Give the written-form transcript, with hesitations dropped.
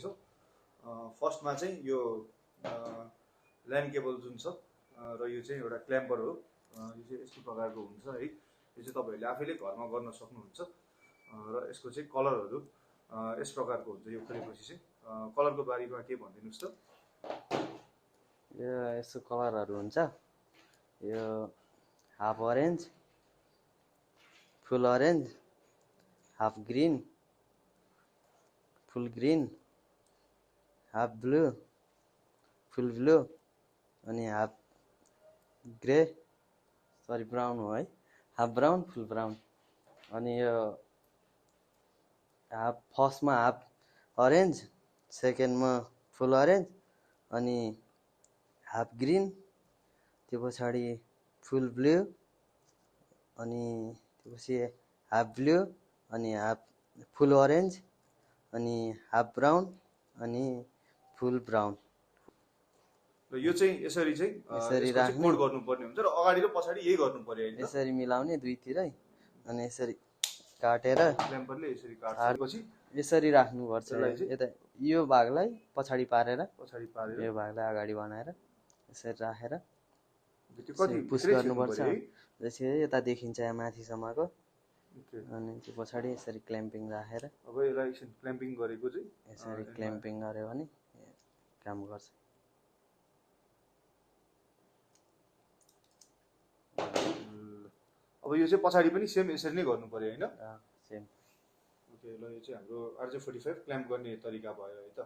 गर्दैछौँ। फर्स्टमा चाहिँ यो ल्यान्ड केबल जुन छ र यो चाहिँ एउटा क्ल्याम्पर हो। यो चाहिँ यस्तो प्रकारको हुन्छ है। यो चाहिँ तपाईँहरूले आफैले घरमा गर्न सक्नुहुन्छ र यसको चाहिँ कलरहरू यस प्रकारको हुन्छ। यो खोलेपछि चाहिँ कलरको बारेमा के भनिदिनुहोस् त? यो यसो कलरहरू हुन्छ। यो हाफ अरेन्ज, फुल अरेन्ज, हाफ ग्रीन, फुल ग्रीन, हाफ ब्लू, फुल ब्लू, अनि हाफ ग्रे, सरी ब्राउन हो है, हाफ ब्राउन, फुल ब्राउन। अनि यो हाफ फर्स्टमा हाफ अरेन्ज, सेकेन्डमा फुल अरेन्ज, अनि हाफ ग्रीन, त्यो पछाडि फुल ब्लू, अनि त्यसपछि हाफ ब्लू, अनि हाफ फुल अरेन्ज, अनि हाफ ब्राउन, अनि फुल ब्राउन। र यो चाहिँ यसरी चाहिँ कोड गर्नुपर्ने हुन्छ र अगाडि र पछाडि यही गर्नु पर्यो हैन? यसरी मिलाउने दुईतिरै, अनि यसरी काटेर क्ल्याम्परले यसरी काटेपछि यसरी राख्नुपर्छ। यता यो भागलाई पछाडि पारेर यो भागलाई अगाडि बनाएर यसरी राखेर पुस गर्नुपर्छ। त्यसरी यता देखिन्छ यहाँ माथिसम्मको, अनि त्यो पछाडि यसरी क्ल्याम्पिङ राखेर अब यसलाई एकछिन क्ल्याम्पिङ गरेको चाहिँ यसरी क्ल्याम्पिङ गर्यो भने काम गर्छ। अब यो चाहिँ पछाडि पनि सेम यसरी नै गर्नु पर्यो हैन? सेम। ओके, ल यो चाहिँ हाम्रो RJ45 क्ल्याम्प गर्ने तरिका भयो है त।